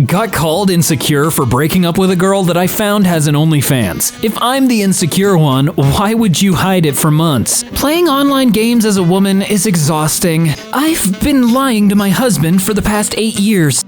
Got called insecure for breaking up with a girl that I found has an OnlyFans. If I'm the insecure one, why would you hide it for months? Playing online games as a woman is exhausting. I've been lying to my husband for the past 8 years.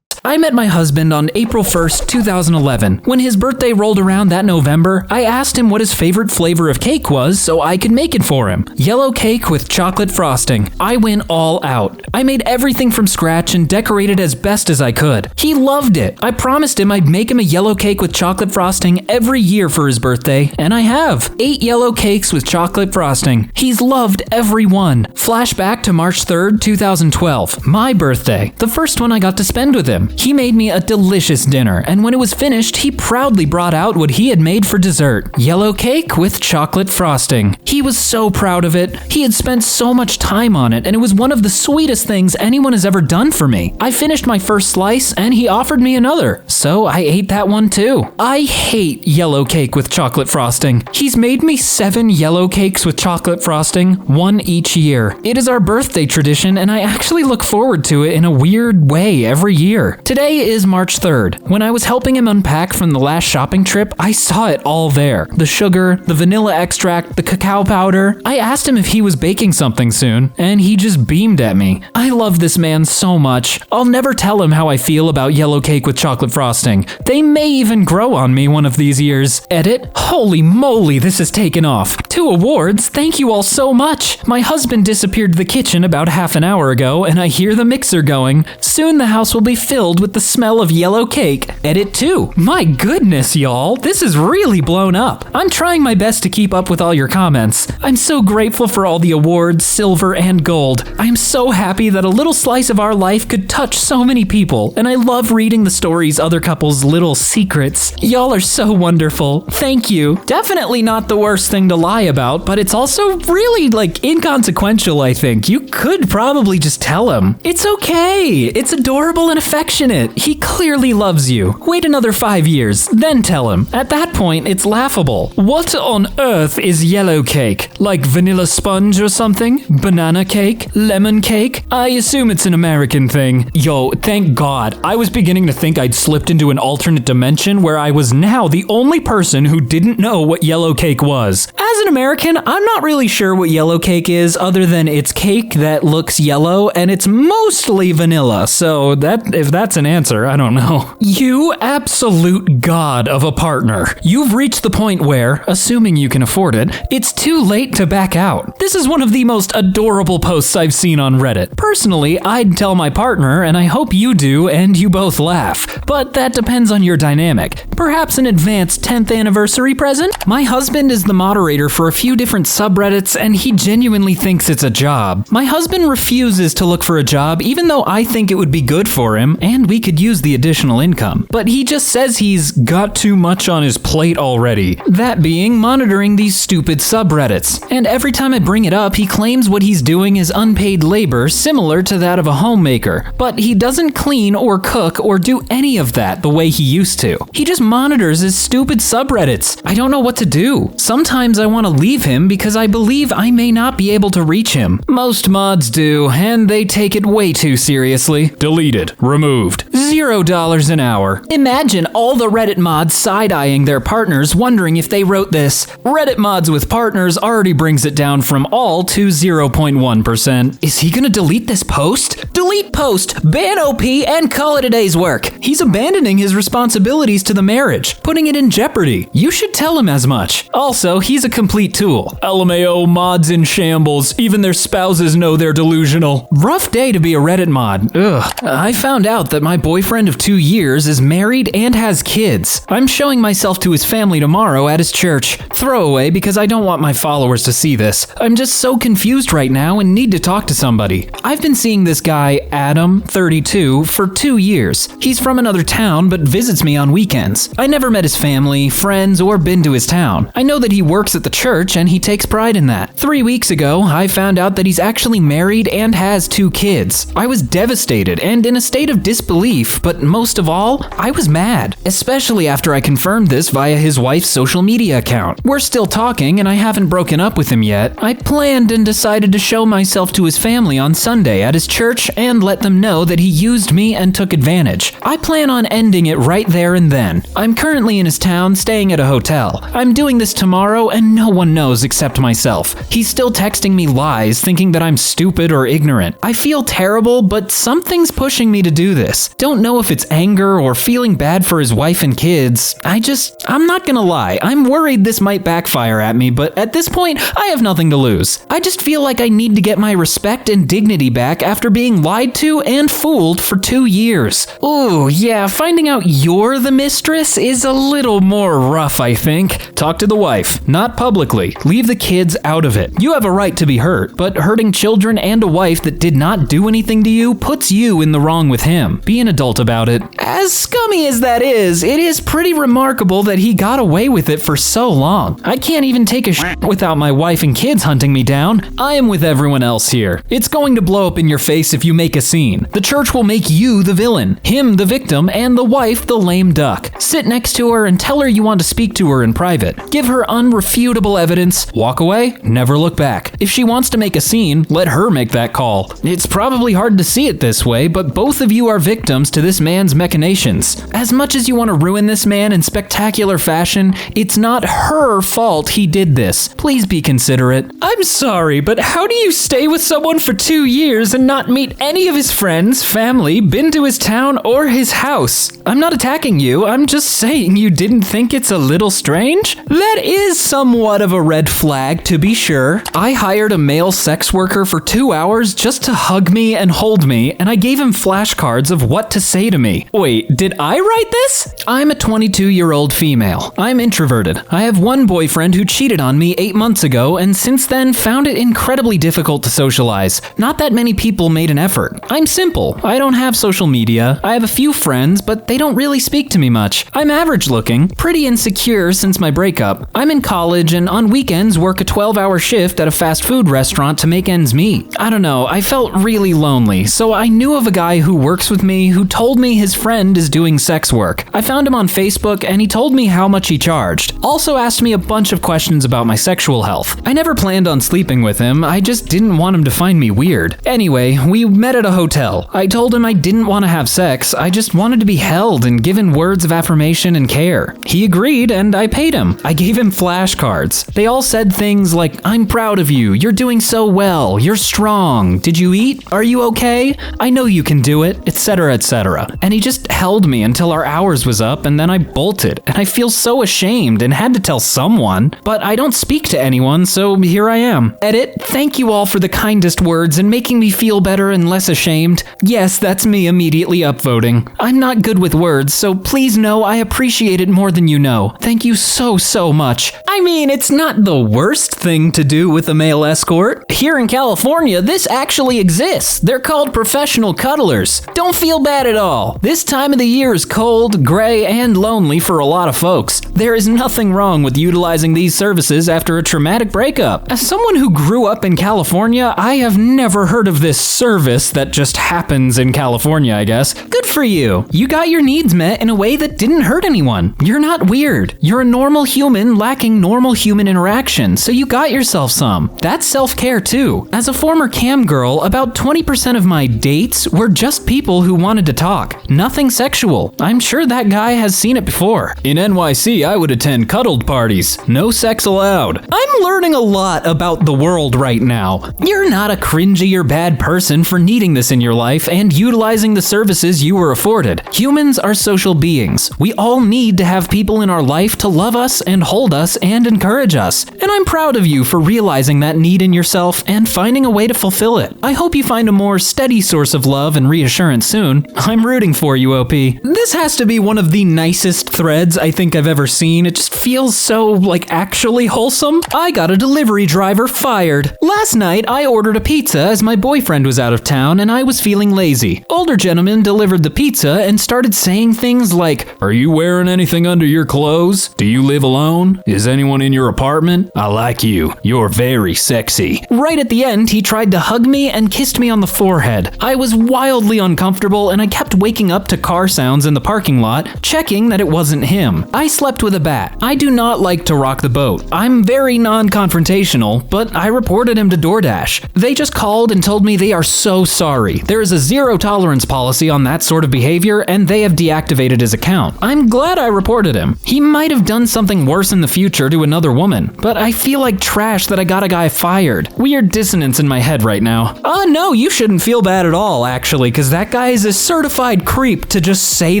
I met my husband on April 1st, 2011. When his birthday rolled around that November, I asked him what his favorite flavor of cake was so I could make it for him. Yellow cake with chocolate frosting. I went all out. I made everything from scratch and decorated as best as I could. He loved it. I promised him I'd make him a yellow cake with chocolate frosting every year for his birthday, and I have. 8 yellow cakes with chocolate frosting. He's loved every one. Flashback to March 3rd, 2012. My birthday. The first one I got to spend with him. He made me a delicious dinner, and when it was finished, he proudly brought out what he had made for dessert. Yellow cake with chocolate frosting. He was so proud of it. He had spent so much time on it, and it was one of the sweetest things anyone has ever done for me. I finished my first slice, and he offered me another, so I ate that one too. I hate yellow cake with chocolate frosting. He's made me 7 yellow cakes with chocolate frosting, 1 each year. It is our birthday tradition, and I actually look forward to it in a weird way every year. Today is March 3rd. When I was helping him unpack from the last shopping trip, I saw it all there. The sugar, the vanilla extract, the cacao powder. I asked him if he was baking something soon, and he just beamed at me. I love this man so much. I'll never tell him how I feel about yellow cake with chocolate frosting. They may even grow on me one of these years. Edit. Holy moly, this has taken off. 2 awards, thank you all so much. My husband disappeared to the kitchen about half an hour ago, and I hear the mixer going. Soon the house will be filled with the smell of yellow cake. Edit 2. My goodness, y'all. This is really blown up. I'm trying my best to keep up with all your comments. I'm so grateful for all the awards, silver and gold. I'm so happy that a little slice of our life could touch so many people, and I love reading the stories other couples' little secrets. Y'all are so wonderful. Thank you. Definitely not the worst thing to lie about, but it's also really, inconsequential, I think. You could probably just tell him. It's okay. It's adorable and affectionate. He clearly loves you. Wait another 5 years, then tell him. At that point, it's laughable. What on earth is yellow cake? Like vanilla sponge or something? Banana cake? Lemon cake? I assume it's an American thing. Yo, thank God. I was beginning to think I'd slipped into an alternate dimension where I was now the only person who didn't know what yellow cake was. As an American, I'm not really sure what yellow cake is other than it's cake that looks yellow and it's mostly vanilla. So if that's an answer, I don't know. You absolute god of a partner. You've reached the point where, assuming you can afford it, it's too late to back out. This is one of the most adorable posts I've seen on Reddit. Personally, I'd tell my partner, and I hope you do, and you both laugh. But that depends on your dynamic. Perhaps an advanced 10th anniversary present? My husband is the moderator for a few different subreddits, and he genuinely thinks it's a job. My husband refuses to look for a job, even though I think it would be good for him, and we could use the additional income. But he just says he's got too much on his plate already. That being monitoring these stupid subreddits. And every time I bring it up, he claims what he's doing is unpaid labor similar to that of a homemaker. But he doesn't clean or cook or do any of that the way he used to. He just monitors his stupid subreddits. I don't know what to do. Sometimes I want to leave him because I believe I may not be able to reach him. Most mods do, and they take it way too seriously. Deleted. Removed. $0 an hour. Imagine all the Reddit mods side-eyeing their partners wondering if they wrote this. Reddit mods with partners already brings it down from all to 0.1%. Is he gonna delete this post? Delete post, ban OP, and call it a day's work. He's abandoning his responsibilities to the marriage, putting it in jeopardy. You should tell him as much. Also, he's a complete tool. LMAO, mods in shambles. Even their spouses know they're delusional. Rough day to be a Reddit mod. Ugh. I found out that my boyfriend of 2 years is married and has kids. I'm showing myself to his family tomorrow at his church. Throwaway because I don't want my followers to see this. I'm just so confused right now and need to talk to somebody. I've been seeing this guy, Adam, 32, for 2 years. He's from another town but visits me on weekends. I never met his family, friends, or been to his town. I know that he works at the church and he takes pride in that. 3 weeks ago, I found out that he's actually married and has 2 kids. I was devastated and in a state of disbelief disbelief, but most of all, I was mad, especially after I confirmed this via his wife's social media account. We're still talking and I haven't broken up with him yet. I planned and decided to show myself to his family on Sunday at his church and let them know that he used me and took advantage. I plan on ending it right there and then. I'm currently in his town staying at a hotel. I'm doing this tomorrow and no one knows except myself. He's still texting me lies thinking that I'm stupid or ignorant. I feel terrible, but something's pushing me to do this. Don't know if it's anger or feeling bad for his wife and kids. I'm not gonna lie, I'm worried this might backfire at me, but at this point, I have nothing to lose. I just feel like I need to get my respect and dignity back after being lied to and fooled for 2 years. Ooh, yeah, finding out you're the mistress is a little more rough, I think. Talk to the wife, not publicly. Leave the kids out of it. You have a right to be hurt, but hurting children and a wife that did not do anything to you puts you in the wrong with him. Be an adult about it. As scummy as that is, it is pretty remarkable that he got away with it for so long. I can't even take a shit without my wife and kids hunting me down. I am with everyone else here. It's going to blow up in your face if you make a scene. The church will make you the villain, him the victim, and the wife the lame duck. Sit next to her and tell her you want to speak to her in private. Give her unrefutable evidence, walk away, never look back. If she wants to make a scene, let her make that call. It's probably hard to see it this way, but both of you are victims to this man's machinations. As much as you want to ruin this man in spectacular fashion, it's not her fault he did this. Please be considerate. I'm sorry, but how do you stay with someone for 2 years and not meet any of his friends, family, been to his town or his house? I'm not attacking you, I'm just saying you didn't think it's a little strange? That is somewhat of a red flag, to be sure. I hired a male sex worker for 2 hours just to hug me and hold me, and I gave him flashcards of what to say to me. Wait, did I write this? I'm a 22-year-old female. I'm introverted. I have one boyfriend who cheated on me 8 months ago, and since then found it incredibly difficult to socialize. Not that many people made an effort. I'm simple. I don't have social media. I have a few friends, but they don't really speak to me much. I'm average looking, pretty insecure since my breakup. I'm in college and on weekends work a 12-hour shift at a fast food restaurant to make ends meet. I don't know, I felt really lonely, so I knew of a guy who works with me who told me his friend is doing sex work. I found him on Facebook and he told me how much he charged. Also asked me a bunch of questions about my sexual health. I never planned on sleeping with him, I just didn't want him to find me weird. Anyway, we met at a hotel. I told him I didn't want to have sex, I just wanted to be held and given words of affirmation and care. He agreed and I paid him. I gave him flashcards. They all said things like, "I'm proud of you, you're doing so well, you're strong, did you eat? Are you okay? I know you can do it," etc., etc. And he just held me until our hours was up and then I bolted. And I feel so ashamed and had to tell someone, but I don't speak to anyone, so here I am. Edit, thank you all for the kindest words and making me feel better and less ashamed. Yes, that's me immediately upvoting. I'm not good with words, so please know I appreciate it more than you know. Thank you so much. I mean, it's not the worst thing to do with a male escort. Here in California, this actually exists. They're called professional cuddlers. Don't feel bad at all. This time of the year is cold, gray, and lonely for a lot of folks. There is nothing wrong with utilizing these services after a traumatic breakup. As someone who grew up in California, I have never heard of this service that just happens in California, I guess. Good for you. You got your needs met in a way that didn't hurt anyone. You're not weird. You're a normal human lacking normal human interaction, so you got yourself some. That's self-care too. As a former cam girl, about 20% of my dates were just people who wanted to talk. Nothing sexual. I'm sure that guy has seen it before. In NYC, I would attend cuddled parties. No sex allowed. I'm learning a lot about the world right now. You're not a cringy or bad person for needing this in your life and utilizing the services you were afforded. Humans are social beings. We all need to have people in our life to love us and hold us and encourage us. And I'm proud of you for realizing that need in yourself and finding a way to fulfill it. I hope you find a more steady source of love and reassurance soon. I'm rooting for you, OP. This has to be one of the nicest threads I think I've ever scene. It just feels so, actually wholesome. I got a delivery driver fired. Last night, I ordered a pizza as my boyfriend was out of town and I was feeling lazy. Older gentleman delivered the pizza and started saying things like, "Are you wearing anything under your clothes? Do you live alone? Is anyone in your apartment? I like you. You're very sexy." Right at the end, he tried to hug me and kissed me on the forehead. I was wildly uncomfortable and I kept waking up to car sounds in the parking lot, checking that it wasn't him. I slept with a bat. I do not like to rock the boat. I'm very non-confrontational, but I reported him to DoorDash. They just called and told me they are so sorry. There is a zero-tolerance policy on that sort of behavior and they have deactivated his account. I'm glad I reported him. He might have done something worse in the future to another woman, but I feel like trash that I got a guy fired. Weird dissonance in my head right now. No, you shouldn't feel bad at all, actually, because that guy is a certified creep to just say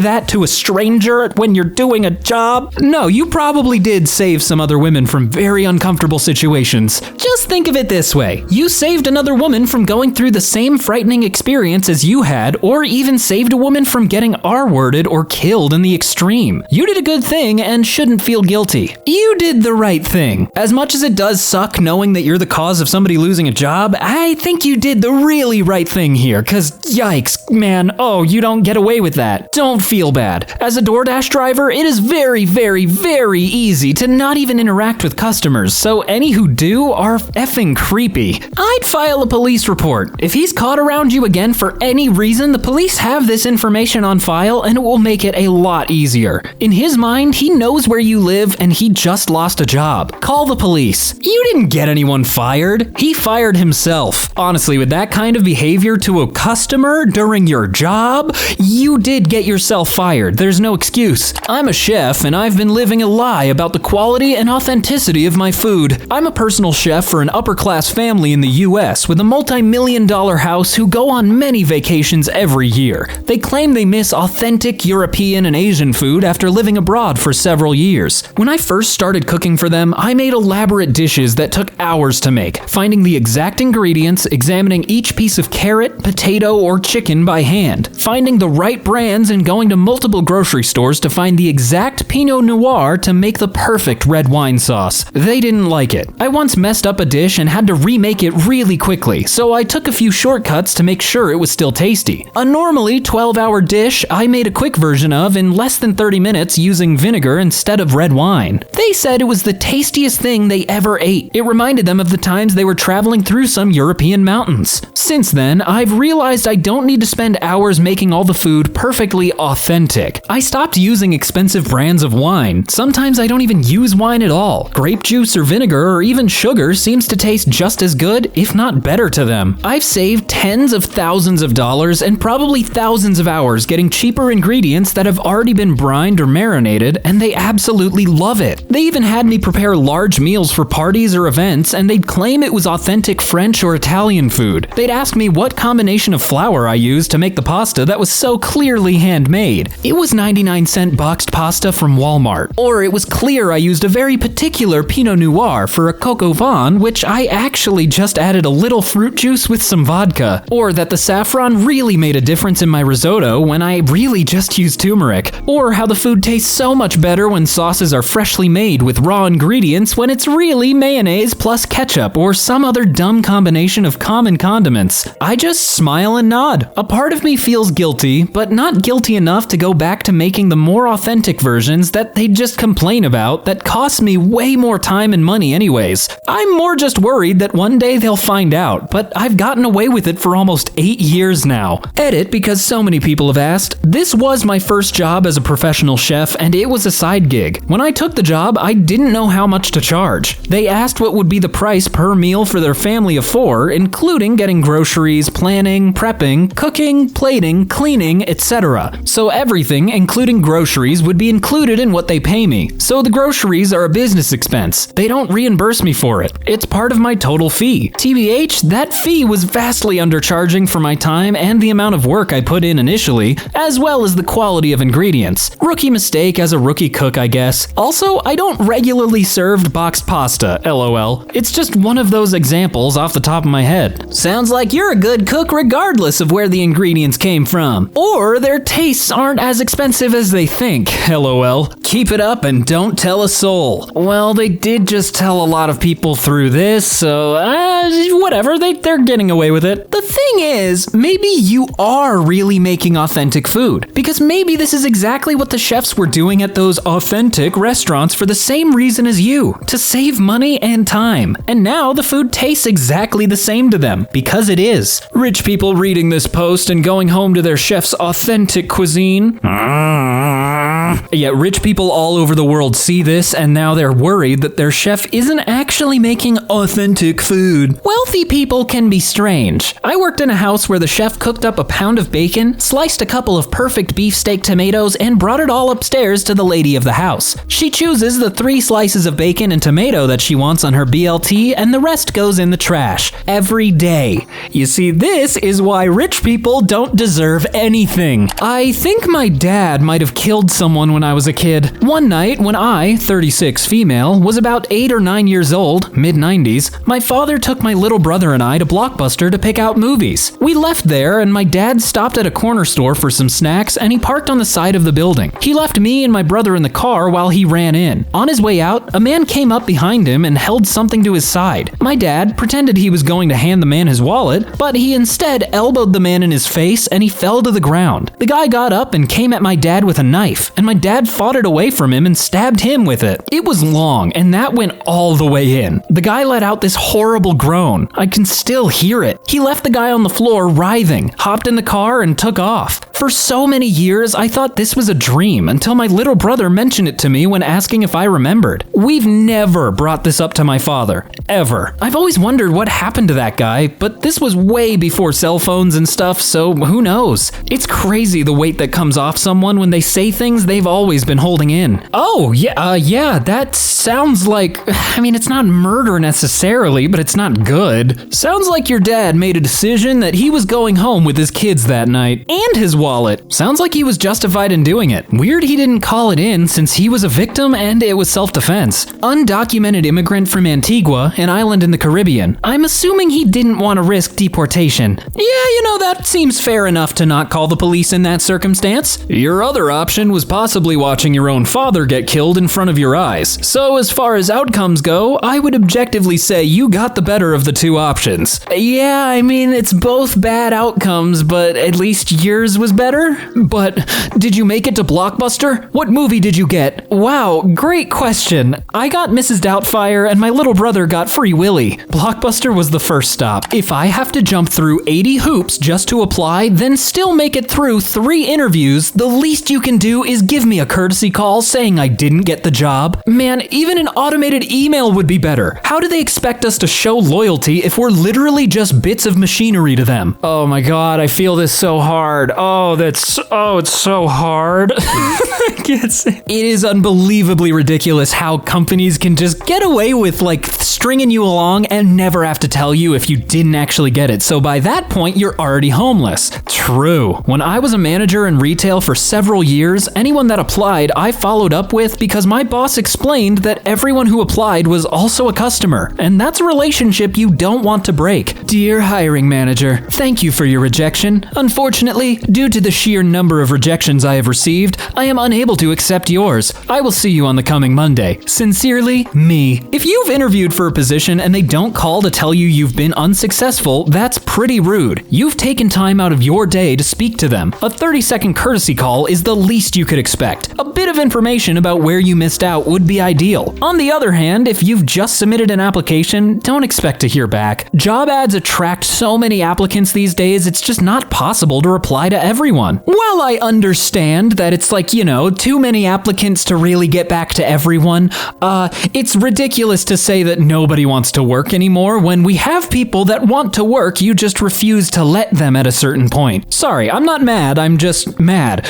that to a stranger when you're doing a job. No, you probably did save some other women from very uncomfortable situations. Just think of it this way. You saved another woman from going through the same frightening experience as you had, or even saved a woman from getting R-worded or killed in the extreme. You did a good thing and shouldn't feel guilty. You did the right thing. As much as it does suck knowing that you're the cause of somebody losing a job, I think you did the really right thing here, cause yikes, man, you don't get away with that. Don't feel bad. As a DoorDash driver, it is very, very, very easy to not even interact with customers, so any who do are effing creepy. I'd file a police report. If he's caught around you again for any reason, the police have this information on file and it will make it a lot easier. In his mind, he knows where you live and he just lost a job. Call the police. You didn't get anyone fired. He fired himself. Honestly, with that kind of behavior to a customer during your job, you did get yourself fired. There's no excuse. I'm a chef and I've been living a lie about the quality and authenticity of my food. I'm a personal chef for an upper-class family in the US with a multi-million-dollar house who go on many vacations every year. They claim they miss authentic European and Asian food after living abroad for several years. When I first started cooking for them, I made elaborate dishes that took hours to make, finding the exact ingredients, examining each piece of carrot, potato, or chicken by hand, finding the right brands and going to multiple grocery stores to find the exact Pinot Noir to make the perfect red wine sauce. They didn't like it. I once messed up a dish and had to remake it really quickly, so I took a few shortcuts to make sure it was still tasty. A normally 12-hour dish I made a quick version of in less than 30 minutes using vinegar instead of red wine. They said it was the tastiest thing they ever ate. It reminded them of the times they were traveling through some European mountains. Since then, I've realized I don't need to spend hours making all the food perfectly authentic. I stopped using expensive brands of wine. Sometimes I don't even use wine at all. Grape juice or vinegar or even sugar seems to taste just as good, if not better to them. I've saved tens of thousands of dollars and probably thousands of hours getting cheaper ingredients that have already been brined or marinated, and they absolutely love it. They even had me prepare large meals for parties or events, and they'd claim it was authentic French or Italian food. They'd ask me what combination of flour I used to make the pasta that was so clearly handmade. It was 99-cent boxed pasta from Walmart. Or it was clear I used a very particular Pinot Noir for a coq au vin, which I actually just added a little fruit juice with some vodka. Or that the saffron really made a difference in my risotto when I really just used turmeric. Or how the food tastes so much better when sauces are freshly made with raw ingredients when it's really mayonnaise plus ketchup or some other dumb combination of common condiments. I just smile and nod. A part of me feels guilty, but not guilty enough to go back to making the more authentic versions that they just complain about that cost me way more time and money anyways. I'm more just worried that one day they'll find out, but I've gotten away with it for almost 8 years now. Edit, because so many people have asked. This was my first job as a professional chef, and it was a side gig. When I took the job, I didn't know how much to charge. They asked what would be the price per meal for their family of 4, including getting groceries, planning, prepping, cooking, plating, cleaning, etc. So everything, including groceries, would be included in what they pay me. So the groceries are a business expense. They don't reimburse me for it. It's part of my total fee. TBH, that fee was vastly undercharging for my time and the amount of work I put in initially, as well as the quality of ingredients. Rookie mistake as a rookie cook, I guess. Also, I don't regularly serve boxed pasta, lol. It's just one of those examples off the top of my head. Sounds like you're a good cook regardless of where the ingredients came from. Or their tastes aren't as expensive as they think, lol. Keep Keep it up and don't tell a soul. Well, they did just tell a lot of people through this, so whatever, they're getting away with it. The thing is, maybe you are really making authentic food, because maybe this is exactly what the chefs were doing at those authentic restaurants for the same reason as you, to save money and time. And now the food tastes exactly the same to them, because it is. Rich people reading this post and going home to their chef's authentic cuisine. Yet rich people all over the world see this, and now they're worried that their chef isn't actually making authentic food. Wealthy people can be strange. I worked in a house where the chef cooked up a pound of bacon, sliced a couple of perfect beefsteak tomatoes, and brought it all upstairs to the lady of the house. She chooses the 3 slices of bacon and tomato that she wants on her BLT, and the rest goes in the trash. Every day. You see, this is why rich people don't deserve anything. I think my dad might have killed someone when I was a kid. One night, when I, 36 female, was about 8 or 9 years old, mid-90s, my father took my little brother and I to Blockbuster to pick out movies. We left there, and my dad stopped at a corner store for some snacks, and he parked on the side of the building. He left me and my brother in the car while he ran in. On his way out, a man came up behind him and held something to his side. My dad pretended he was going to hand the man his wallet, but he instead elbowed the man in his face, and he fell to the ground. The guy got up and came at my dad with a knife, and my dad fought it away from him and stabbed him with it. It was long, and that went all the way in. The guy let out this horrible groan. I can still hear it. He left the guy on the floor writhing, hopped in the car, and took off. For so many years, I thought this was a dream until my little brother mentioned it to me when asking if I remembered. We've never brought this up to my father, ever. I've always wondered what happened to that guy, but this was way before cell phones and stuff, so who knows? It's crazy the weight that comes off someone when they say things they've always been holding in. Oh, yeah, that sounds like, it's not murder necessarily, but it's not good. Sounds like your dad made a decision that he was going home with his kids that night, and his wallet. Sounds like he was justified in doing it. Weird he didn't call it in since he was a victim and it was self-defense. Undocumented immigrant from Antigua, an island in the Caribbean. I'm assuming he didn't want to risk deportation. Yeah, that seems fair enough to not call the police in that circumstance. Your other option was possibly watching your own father get killed in front of your eyes. So as far as outcomes go, I would objectively say you got the better of the 2 options. Yeah, it's both bad outcomes, but at least yours was better? But did you make it to Blockbuster? What movie did you get? Wow, great question. I got Mrs. Doubtfire and my little brother got Free Willy. Blockbuster was the first stop. If I have to jump through 80 hoops just to apply, then still make it through 3 interviews, the least you can do is give me a courtesy call saying I didn't get the job. Man, even an automated email would be better. How do they expect us to show loyalty if we're literally just bits of machinery to them? Oh my god, I feel this so hard. It's so hard. It is unbelievably ridiculous how companies can just get away with stringing you along and never have to tell you if you didn't actually get it. So by that point, you're already homeless. True. When I was a manager in retail for several years, anyone that applied, I followed up with because my boss explained that everyone who applied was also a customer. And that's a relationship you don't want to break. Dear hiring manager, thank you for your rejection. Unfortunately, due to the sheer number of rejections I have received, I am unable to accept yours. I will see you on the coming Monday. Sincerely, me. If you've interviewed for a position and they don't call to tell you you've been unsuccessful, that's pretty rude. You've taken time out of your day to speak to them. A 30-second courtesy call is the least you could expect. A bit of information about where you missed out would be ideal. On the other hand, if you've just submitted an application, don't expect to hear back. Job ads attract so many applicants these days, it's just not possible to reply to everyone. While I understand that it's too many applicants to really get back to everyone, it's ridiculous to say that nobody wants to work anymore when we have people that want to work, you just refuse to let them at a certain point. Sorry, I'm not mad, I'm just mad.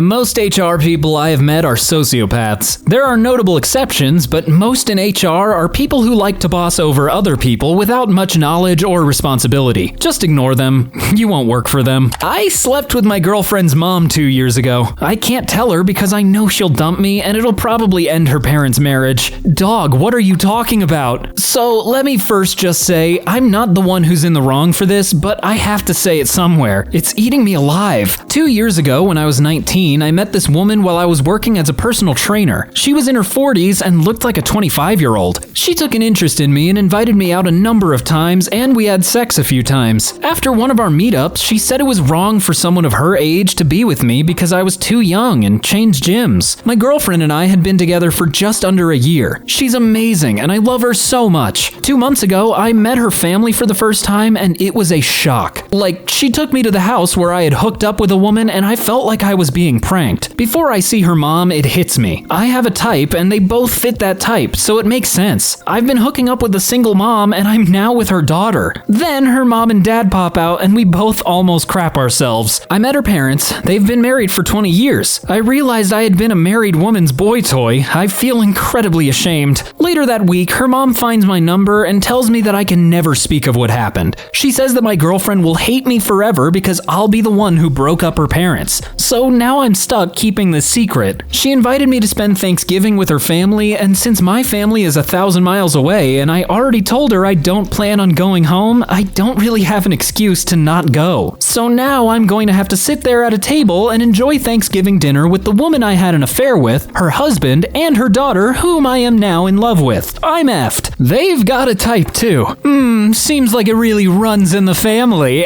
Most HR people I have met are sociopaths. There are notable exceptions, but most in HR are people who like to boss over other people without much knowledge or responsibility. Just ignore them. You won't work for them. I slept with my girlfriend's mom 2 years ago. I can't tell her because I know she'll dump me and it'll probably end her parents' marriage. Dog, what are you talking about? So let me first just say, I'm not the one who's in the wrong for this, but I have to say it somewhere. It's eating me alive. 2 years ago, when I was 19, I met this woman woman while I was working as a personal trainer. She was in her 40s and looked like a 25-year-old. She took an interest in me and invited me out a number of times, and we had sex a few times. After one of our meetups, she said it was wrong for someone of her age to be with me because I was too young and changed gyms. My girlfriend and I had been together for just under a year. She's amazing and I love her so much. 2 months ago, I met her family for the first time and it was a shock. Like, she took me to the house where I had hooked up with a woman and I felt like I was being pranked. Before I see her mom, it hits me. I have a type and they both fit that type, so it makes sense. I've been hooking up with a single mom and I'm now with her daughter. Then her mom and dad pop out and we both almost crap ourselves. I met her parents. They've been married for 20 years. I realized I had been a married woman's boy toy. I feel incredibly ashamed. Later that week, her mom finds my number and tells me that I can never speak of what happened. She says that my girlfriend will hate me forever because I'll be the one who broke up her parents. So now I'm stuck keeping this secret. She invited me to spend Thanksgiving with her family, and since my family is 1,000 miles away and I already told her I don't plan on going home, I don't really have an excuse to not go. So now I'm going to have to sit there at a table and enjoy Thanksgiving dinner with the woman I had an affair with, her husband, and her daughter, whom I am now in love with. I'm effed. They've got a type too. Seems like it really runs in the family.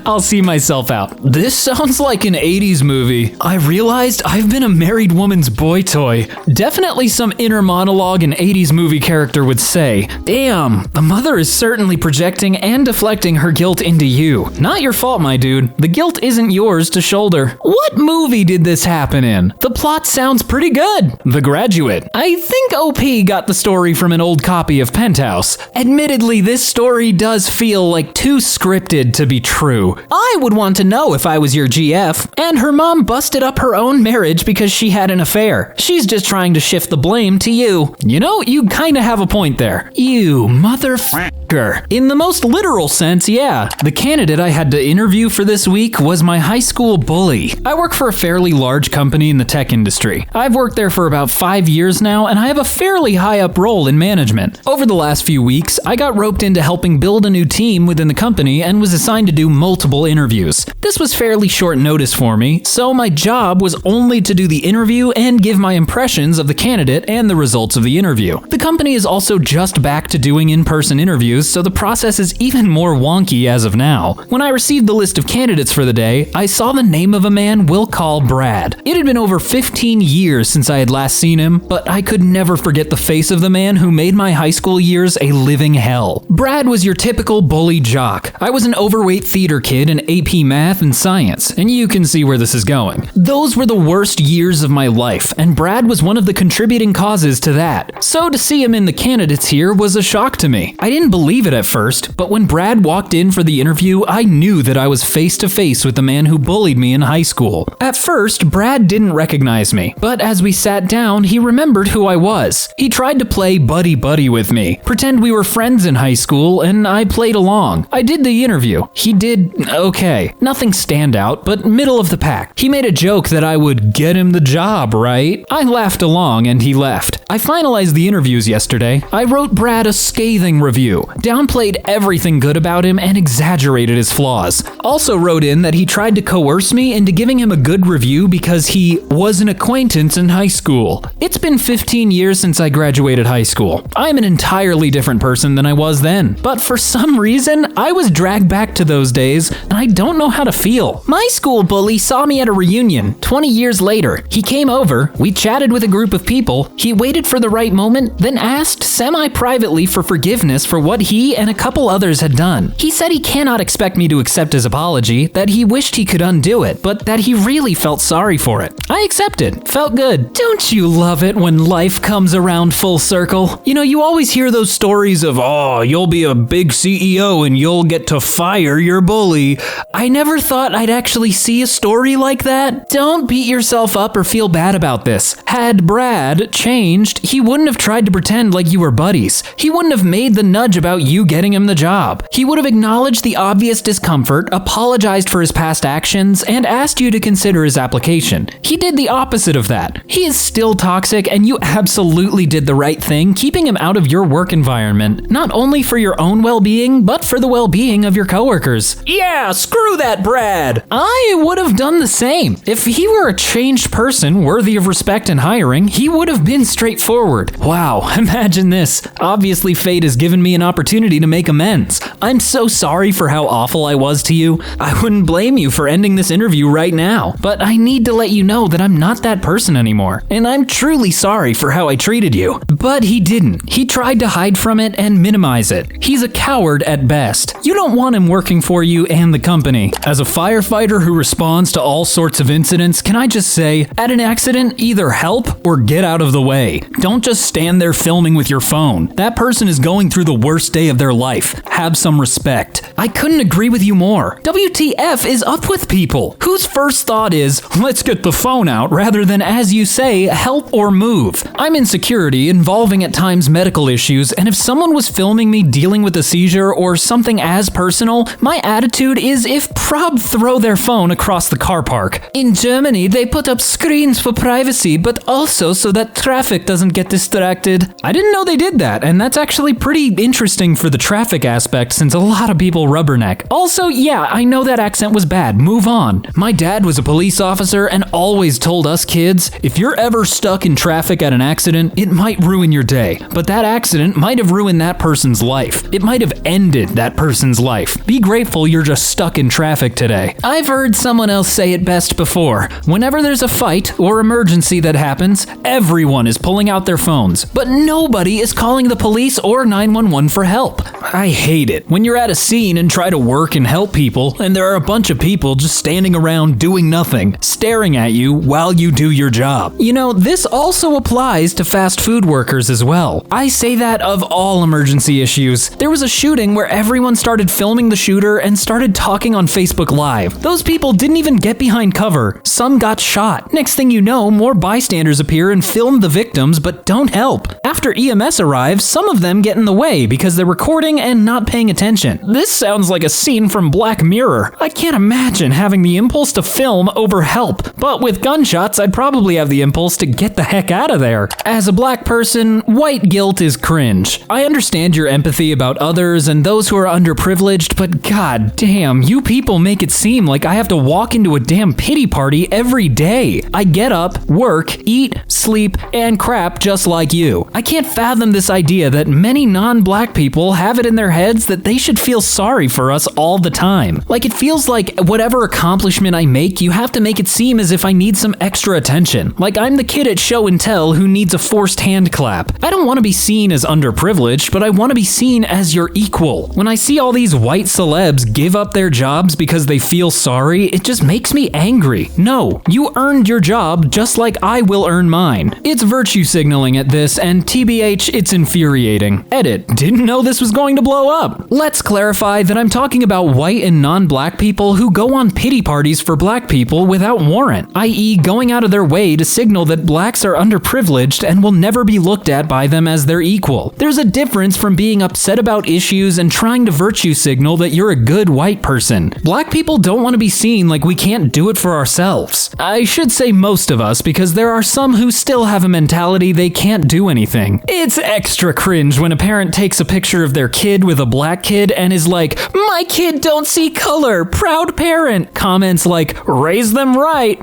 I'll see myself out. This sounds like an 80s movie. I realized I've been a married woman's boy toy. Definitely some inner monologue an 80s movie character would say. Damn, the mother is certainly projecting and deflecting her guilt into you. Not your fault, my dude. The guilt isn't yours to shoulder. What movie did this happen in? The plot sounds pretty good. The Graduate. I think OP got the story from an old copy of Penthouse. Admittedly, this story does feel like too scripted to be true. I would want to know if I was your GF. And her mom busted up her own marriage because she had an affair. She's just trying to shift the blame to you. You know, you kinda have a point there. You motherfucker. In the most literal sense, yeah. The candidate I had to interview for this week was my high school bully. I work for a fairly large company in the tech industry. I've worked there for about 5 years now, and I have a fairly high up role in management. Over the last few weeks, I got roped into helping build a new team within the company and was assigned to do multiple interviews. This was fairly short notice for me, so my job was only to do the interview and give my impressions of the candidate and the results of the interview. The company is also just back to doing in-person interviews, so the process is even more wonky as of now. When I received the list of candidates for the day, I saw the name of a man we'll call Brad. It had been over 15 years since I had last seen him, but I could never forget the face of the man who made my high school years a living hell. Brad was your typical bully jock. I was an overweight theater kid in AP Math and Science, and you can see where this is going. Those were the worst years of my life, and Brad was one of the contributing causes to that. So to see him in the candidates here was a shock to me. I didn't believe it at first, but when Brad walked in for the interview, I knew that I was face to face with the man who bullied me in high school. At first, Brad didn't recognize me, but as we sat down, he remembered who I was. He tried to play buddy-buddy with me, pretend we were friends in high school, and I played along. I did the interview. He did okay. Nothing standout, but middle of the pack. He made a joke that I would get him the job, right? I laughed along and he left. I finalized the interviews yesterday. I wrote Brad a scathing review, downplayed everything good about him and exaggerated his flaws. Also wrote in that he tried to coerce me into giving him a good review because he was an acquaintance in high school. It's been 15 years since I graduated high school. I'm an entirely different person than I was then, but for some reason, I was dragged back to those days and I don't know how to feel. My school bully saw me at a reunion 20 years later. He came over, we chatted with a group of people, he waited for the right moment, then asked semi-privately for forgiveness for what he and a couple others had done. He said he cannot expect me to accept his apology, that he wished he could undo it, but that he really felt sorry for it. I accepted. Felt good. Don't you love it when life comes around full circle? You know, you always hear those stories of, oh, you'll be a big CEO and you'll get to fire your bully. I never thought I'd actually see a story like that. Don't beat yourself up or feel bad about this. Had Brad changed, he wouldn't have tried to pretend like you were buddies. He wouldn't have made the nudge about about you getting him the job. He would have acknowledged the obvious discomfort, apologized for his past actions, and asked you to consider his application. He did the opposite of that. He is still toxic, and you absolutely did the right thing keeping him out of your work environment, not only for your own well-being, but for the well-being of your coworkers. Yeah, screw that Brad! I would have done the same. If he were a changed person worthy of respect and hiring, he would have been straightforward. Wow, imagine this. Obviously, fate has given me an opportunity to make amends. I'm so sorry for how awful I was to you. I wouldn't blame you for ending this interview right now, but I need to let you know that I'm not that person anymore, and I'm truly sorry for how I treated you. But he didn't. He tried to hide from it and minimize it. He's a coward at best. You don't want him working for you and the company. As a firefighter who responds to all sorts of incidents, can I just say, at an accident, either help or get out of the way. Don't just stand there filming with your phone. That person is going through the worst day of their life. Have some respect. I couldn't agree with you more. WTF is up with people whose first thought is, let's get the phone out, rather than, as you say, help or move. I'm in security, involving at times medical issues, and if someone was filming me dealing with a seizure or something as personal, my attitude is if proud throw their phone across the car park. In Germany, they put up screens for privacy, but also so that traffic doesn't get distracted. I didn't know they did that, and that's actually pretty interesting for the traffic aspect since a lot of people rubberneck. Also, yeah, I know that accent was bad. Move on. My dad was a police officer and always told us kids, if you're ever stuck in traffic at an accident, it might ruin your day. But that accident might have ruined that person's life. It might have ended that person's life. Be grateful you're just stuck in traffic today. I've heard someone else say it best before. Whenever there's a fight or emergency that happens, everyone is pulling out their phones, but nobody is calling the police or 911 for help. I hate it when you're at a scene and try to work and help people, and there are a bunch of people just standing around doing nothing, staring at you while you do your job. You know, this also applies to fast food workers as well. I say that of all emergency issues. There was a shooting where everyone started filming the shooter and started talking on Facebook Live. Those people didn't even get behind cover. Some got shot. Next thing you know, more bystanders appear and film the victims but don't help. After EMS arrives, some of them get in the way because they're recording and not paying attention. This sounds like a scene from Black Mirror. I can't imagine having the impulse to film over help, but with gunshots, I'd probably have the impulse to get the heck out of there. As a black person, white guilt is cringe. I understand your empathy about others and those who are underprivileged, but god damn, you people make it seem like I have to walk into a damn pity party every day. I get up, work, eat, sleep, and crap just like you. I can't fathom this idea that many non-black people have it in their heads that they should feel sorry for us all the time. Like it feels like whatever accomplishment I make, you have to make it seem as if I need some extra attention. Like I'm the kid at show and tell who needs a forced hand clap. I don't want to be seen as underprivileged, but I want to be seen as your equal. When I see all these white celebs give up their jobs because they feel sorry, it just makes me angry. No, you earned your job just like I will earn mine. It's virtue signaling at this, and TBH, it's infuriating. Edit, didn't know this was going to blow up. Let's clarify that I'm talking about white and non-black people who go on pity parties for black people without warrant, i.e. going out of their way to signal that blacks are underprivileged and will never be looked at by them as their equal. There's a difference from being upset about issues and trying to virtue signal that you're a good white person. Black people don't want to be seen like we can't do it for ourselves. I should say most of us, because there are some who still have a mentality they can't do anything. It's extra cringe when a parent takes a picture of their kid with a black kid and is like, my kid don't see color, proud parent. Comments like, raise them right.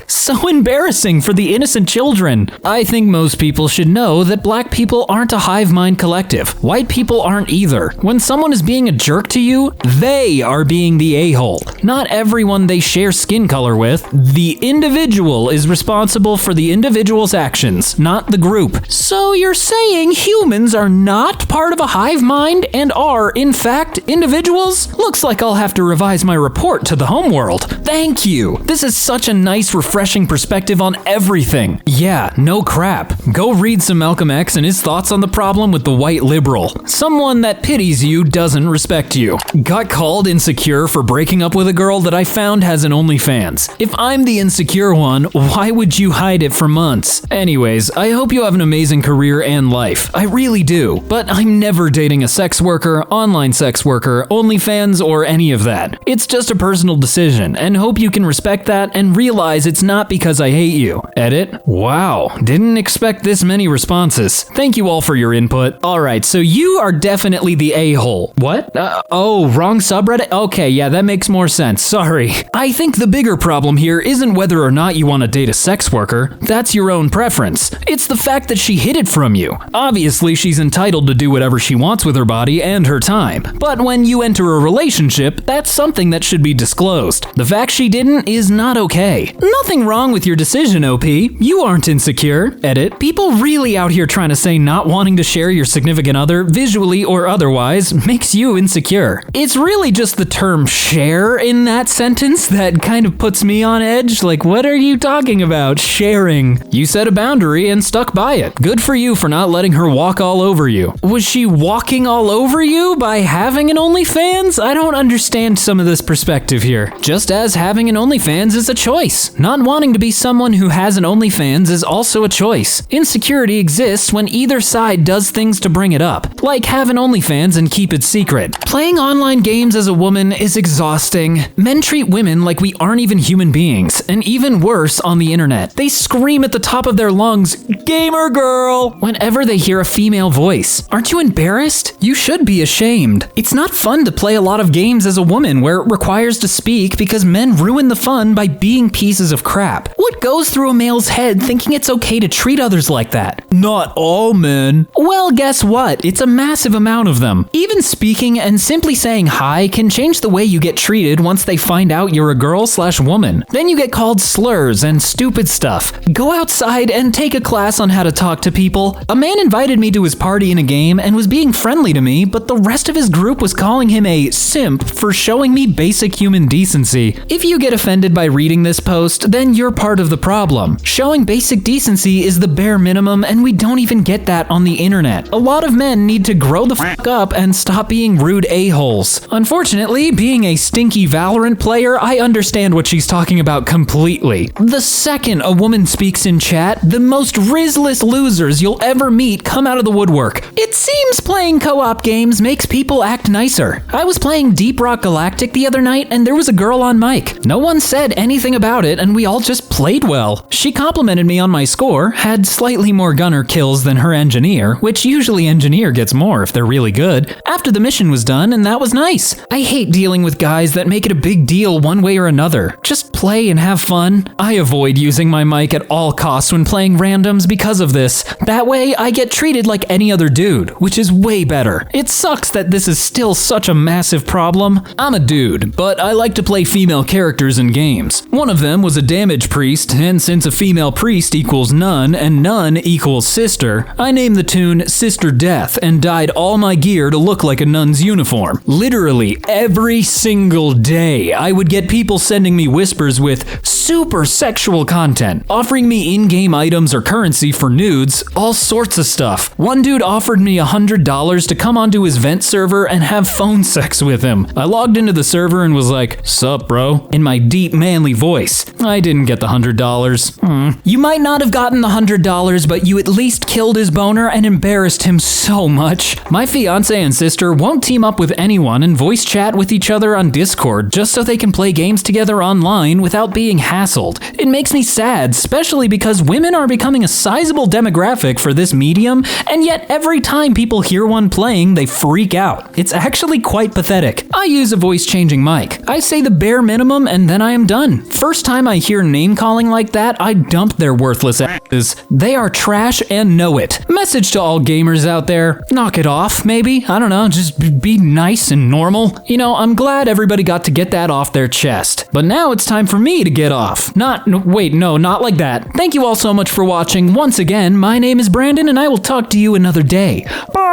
So embarrassing for the innocent children. I think most people should know that black people aren't a hive mind collective. White people aren't either. When someone is being a jerk to you, they are being the a-hole. Not everyone they share skin color with. The individual is responsible for the individual's actions, not the group. So you're saying humans are not part of a hive mind and are, in fact, individuals? Looks like I'll have to revise my report to the homeworld. Thank you. This is such a nice, refreshing perspective on everything. Yeah, no crap. Go read some Malcolm X and his thoughts on the problem with the white liberal. Someone that pities you doesn't respect you. Got called insecure for breaking up with a girl that I found has an OnlyFans. If I'm the insecure one, why would you hide it for months? Anyways, I hope you have an amazing career and life. I really do. But I'm never dating a sex worker, online sex worker, OnlyFans, or any of that. It's just a personal decision, and hope you can respect that and realize it's not because I hate you. Edit. Wow, didn't expect this many responses. Thank you all for your input. Alright, so you are definitely the a-hole. What? Oh, wrong subreddit? Okay, yeah, that makes more sense. Sorry. I think the bigger problem here isn't whether or not you want to date a sex worker. That's your own preference. It's the fact that she hid it from you. Obviously, she's entitled to do whatever she wants with her body and her time. But when you enter a relationship, that's something that should be disclosed. The fact she didn't is not okay. Nothing wrong with your decision, OP. You aren't insecure. Edit. People really out here trying to say not wanting to share your significant other, visually or otherwise, makes you insecure. It's really just the term share in that sentence that kind of puts me on edge. Like, what are you talking about? Sharing. You set a boundary and stuck by it. Good for you for not letting her walk all over you. Was she walking all over you by having an OnlyFans? I don't understand some of this perspective here. Just as having an OnlyFans is a choice. Not wanting to be someone who has an OnlyFans is also a choice. Insecurity exists when either side does things to bring it up, like have an OnlyFans and keep it secret. Playing online games as a woman is exhausting. Men treat women like we aren't even human beings, and even worse on the internet. They scream at the top of their lungs, "Gamer girl," whenever they hear a female voice. Aren't you embarrassed? You should be ashamed. It's not fun to play a lot of games as a woman where it requires to speak because men ruin the fun by being pieces of crap. What goes through a male's head thinking it's okay to treat others like that? Not all men. Well, guess what? It's a massive amount of them. Even speaking and simply saying hi can change the way you get treated once they find out you're a girl/woman. Then you get called slurs and stupid stuff. Go outside and take a class on how to talk to people. A man invited me to his party in a game and was being friendly to me, but the rest of his group was calling him a simp for showing me basic human decency. If you get offended by reading this post, then you're part of the problem. Showing basic decency is the bare minimum, and we don't even get that on the internet. A lot of men need to grow the fuck up and stop being rude a-holes. Unfortunately, being a stinky Valorant player, I understand what she's talking about completely. The second a woman speaks in chat, the most rizless losers you'll ever meet come out of the woodwork. It seems playing co-op games makes people act nicer. I was playing Deep Rock Galactic the other night and there was a girl on mic. No one said anything about it and we all just played well. She complimented me on my score, had slightly more gunner kills than her engineer, which usually engineer gets more if they're really good, after the mission was done, and that was nice. I hate dealing with guys that make it a big deal one way or another. Just play and have fun. I avoid using my mic at all costs when playing randoms because of this. That way, I get treated like any other dude, which is way better. It sucks that this is still such a massive problem. I'm a dude, but I like to play female characters in games. One of them was a damage priest, and since a female priest equals none and none equals sister, I named the tune Sister Death and dyed all my gear to look like a nun's uniform. Literally every single day, I would get people sending me whispers with super sexual content, offering me in-game items or currency for nudes, all sorts of stuff. One dude offered me $100 to come onto his vent server and have phone sex with him. I logged into the server and was like, "Sup, bro?" in my deep manly voice. I didn't get the $100. You might not have gotten the $100, but you at least killed his boner and embarrassed him so much. My fiance and sister won't team up with anyone and voice chat with each other on Discord just so they can play games together online without being hassled. It makes me sad, especially because women are becoming a sizable demographic for this medium, and yet every time people hear one playing, they freak out. It's actually quite pathetic. I use a voice-changing mic. I say the bare minimum and then I am done. First time I hear name-calling like that, I dump their worthless asses. They are trash and know it. Message to all gamers out there, knock it off, maybe? I don't know, just be nice and normal. You know, I'm glad everybody got to get that off their chest. But now it's time for me to get off. Wait, not like that. Thank you all so much for watching. Once again, my name is Brandon and I will talk to you another day. Bye!